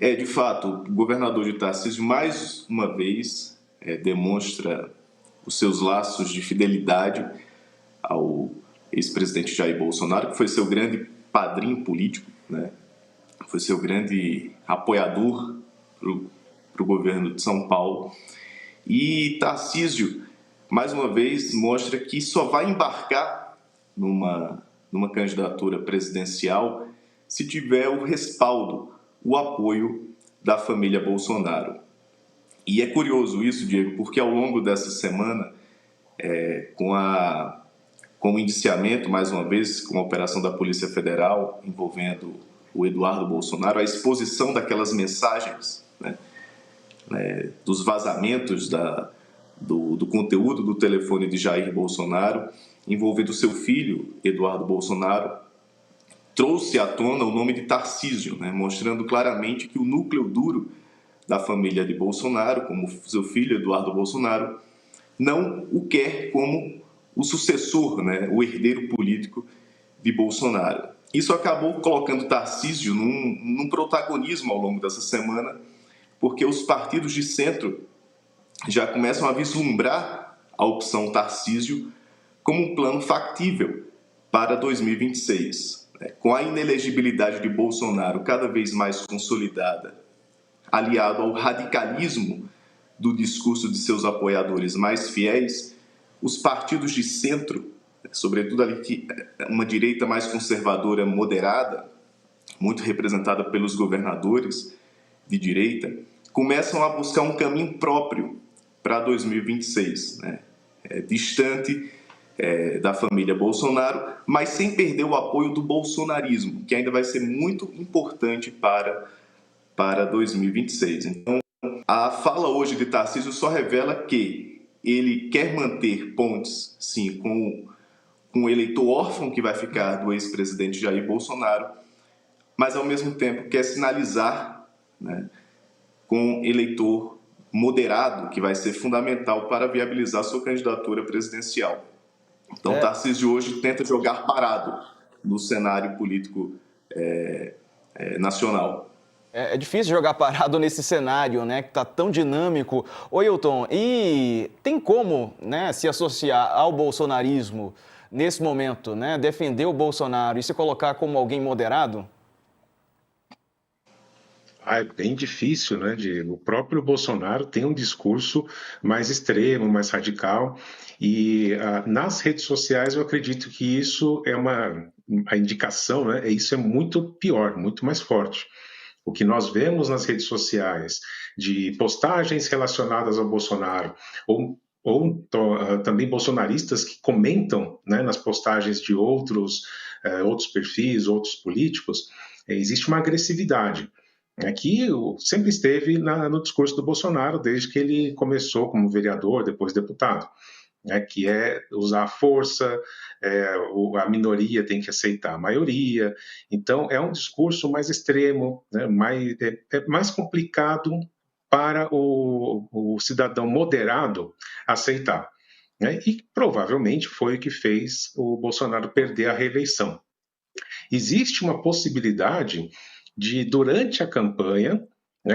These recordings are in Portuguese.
De fato, o governador de Tarcísio, mais uma vez, demonstra os seus laços de fidelidade ao ex-presidente Jair Bolsonaro, que foi seu grande padrinho político, né? Foi seu grande apoiador para o governo de São Paulo. E Tarcísio, mais uma vez, mostra que só vai embarcar numa candidatura presidencial se tiver o respaldo, o apoio da família Bolsonaro. E é curioso isso, Diego, porque ao longo dessa semana, com o indiciamento, mais uma vez, com a operação da Polícia Federal envolvendo o Eduardo Bolsonaro, a exposição daquelas mensagens, dos vazamentos do conteúdo do telefone de Jair Bolsonaro, envolvendo seu filho, Eduardo Bolsonaro, trouxe à tona o nome de Tarcísio, mostrando claramente que o núcleo duro da família de Bolsonaro, como seu filho, Eduardo Bolsonaro, não o quer como o sucessor, o herdeiro político de Bolsonaro. Isso acabou colocando Tarcísio num protagonismo ao longo dessa semana, porque os partidos de centro já começam a vislumbrar a opção Tarcísio como um plano factível para 2026. Com a inelegibilidade de Bolsonaro cada vez mais consolidada, aliado ao radicalismo do discurso de seus apoiadores mais fiéis, os partidos de centro, sobretudo ali uma direita mais conservadora, moderada, muito representada pelos governadores de direita, começam a buscar um caminho próprio para 2026, distante da família Bolsonaro, mas sem perder o apoio do bolsonarismo, que ainda vai ser muito importante para 2026. Então, a fala hoje de Tarcísio só revela que ele quer manter pontes, sim, com o eleitor órfão que vai ficar do ex-presidente Jair Bolsonaro, mas ao mesmo tempo quer sinalizar, com eleitor moderado, que vai ser fundamental para viabilizar sua candidatura presidencial. Então, Tarcísio hoje tenta jogar parado no cenário político nacional. É difícil jogar parado nesse cenário, que está tão dinâmico. Ô, Hilton, e tem como, se associar ao bolsonarismo nesse momento, defender o Bolsonaro e se colocar como alguém moderado? É bem difícil, Diego? O próprio Bolsonaro tem um discurso mais extremo, mais radical, e nas redes sociais eu acredito que isso é a indicação, isso é muito pior, muito mais forte. O que nós vemos nas redes sociais de postagens relacionadas ao Bolsonaro, ou também bolsonaristas que comentam, nas postagens de outros perfis, outros políticos, existe uma agressividade que sempre esteve no discurso do Bolsonaro desde que ele começou como vereador, depois deputado, que é usar a força, a minoria tem que aceitar a maioria. Então, é um discurso mais extremo, mais complicado para o cidadão moderado aceitar. E provavelmente foi o que fez o Bolsonaro perder a reeleição. Existe uma possibilidade de, durante a campanha,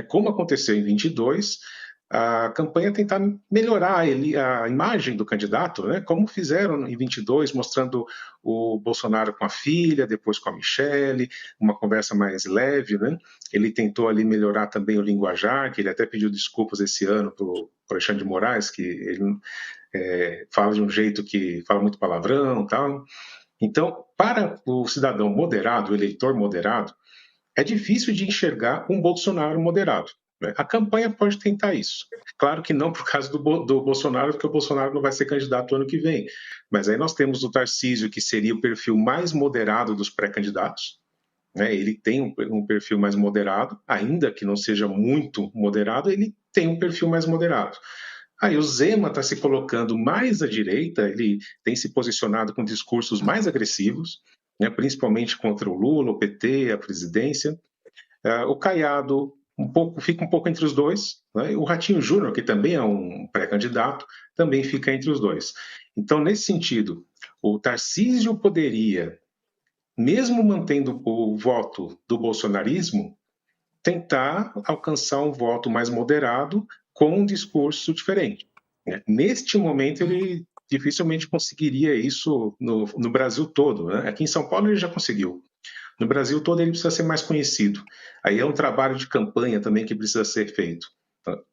como aconteceu em 22, a campanha tentar melhorar a imagem do candidato, como fizeram em 22, mostrando o Bolsonaro com a filha, depois com a Michele, uma conversa mais leve. Ele tentou ali melhorar também o linguajar, que ele até pediu desculpas esse ano para o Alexandre de Moraes, que ele fala de um jeito que fala muito palavrão e tal. Então, para o cidadão moderado, o eleitor moderado, é difícil de enxergar um Bolsonaro moderado. A campanha pode tentar isso. Claro que não por causa do Bolsonaro, porque o Bolsonaro não vai ser candidato ano que vem. Mas aí nós temos o Tarcísio, que seria o perfil mais moderado dos pré-candidatos. Ele tem um perfil mais moderado, ainda que não seja muito moderado, ele tem um perfil mais moderado. Aí o Zema está se colocando mais à direita, ele tem se posicionado com discursos mais agressivos, principalmente contra o Lula, o PT, a presidência. O Caiado fica um pouco entre os dois. O Ratinho Júnior, que também é um pré-candidato, também fica entre os dois. Então, nesse sentido, o Tarcísio poderia, mesmo mantendo o voto do bolsonarismo, tentar alcançar um voto mais moderado com um discurso diferente. Neste momento, ele dificilmente conseguiria isso no Brasil todo, né? Aqui em São Paulo ele já conseguiu. No Brasil todo ele precisa ser mais conhecido. Aí é um trabalho de campanha também que precisa ser feito.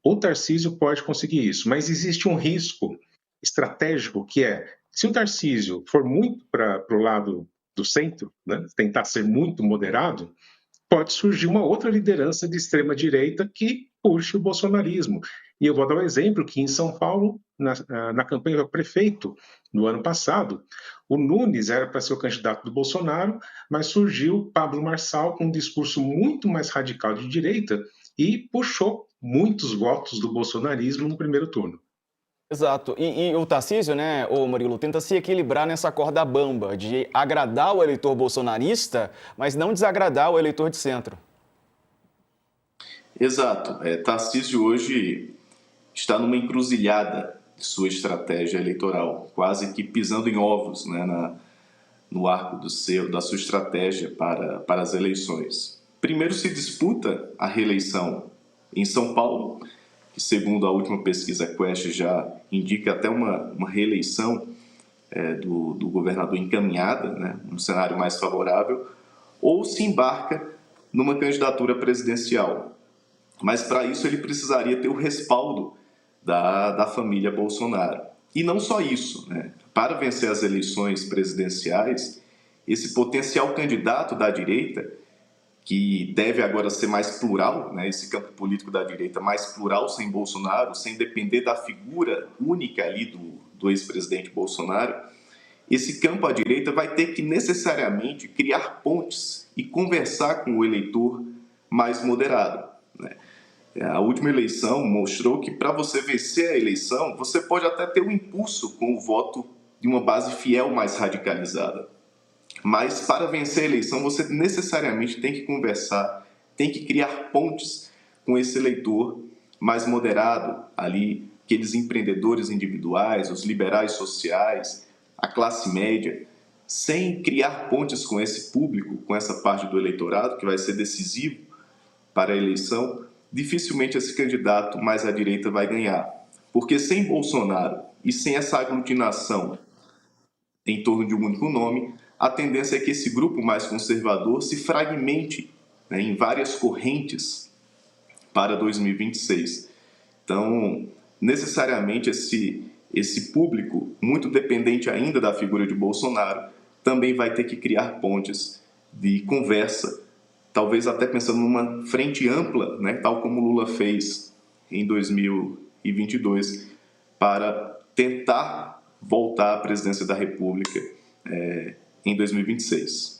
O Tarcísio pode conseguir isso, mas existe um risco estratégico que é, se o Tarcísio for muito para o lado do centro, né, tentar ser muito moderado, pode surgir uma outra liderança de extrema-direita que puxe o bolsonarismo. E eu vou dar um exemplo que em São Paulo, na campanha para prefeito, no ano passado, o Nunes era para ser o candidato do Bolsonaro, mas surgiu Pablo Marçal com um discurso muito mais radical de direita e puxou muitos votos do bolsonarismo no primeiro turno. Exato. E o Tarcísio, né, ô Murilo, tenta se equilibrar nessa corda bamba de agradar o eleitor bolsonarista, mas não desagradar o eleitor de centro. Exato. Tarcísio hoje está numa encruzilhada de sua estratégia eleitoral, quase que pisando em ovos, né, no arco da sua estratégia para as eleições. Primeiro se disputa a reeleição em São Paulo, que segundo a última pesquisa Quest já indica até uma reeleição do governador encaminhada, né, um cenário mais favorável, ou se embarca numa candidatura presidencial. Mas para isso ele precisaria ter o respaldo da família Bolsonaro. E não só isso, né? Para vencer as eleições presidenciais, esse potencial candidato da direita, que deve agora ser mais plural, né? Esse campo político da direita mais plural sem Bolsonaro, sem depender da figura única ali do ex-presidente Bolsonaro, esse campo à direita vai ter que necessariamente criar pontes e conversar com o eleitor mais moderado, né? A última eleição mostrou que para você vencer a eleição, você pode até ter um impulso com o voto de uma base fiel mais radicalizada. Mas para vencer a eleição, você necessariamente tem que conversar, tem que criar pontes com esse eleitor mais moderado, ali, aqueles empreendedores individuais, os liberais sociais, a classe média, sem criar pontes com esse público, com essa parte do eleitorado, que vai ser decisivo para a eleição, dificilmente esse candidato mais à direita vai ganhar. Porque sem Bolsonaro e sem essa aglutinação em torno de um único nome, a tendência é que esse grupo mais conservador se fragmente, né, em várias correntes para 2026. Então, necessariamente esse público, muito dependente ainda da figura de Bolsonaro, também vai ter que criar pontes de conversa, talvez até pensando numa frente ampla, né, tal como Lula fez em 2022, para tentar voltar à presidência da República em 2026.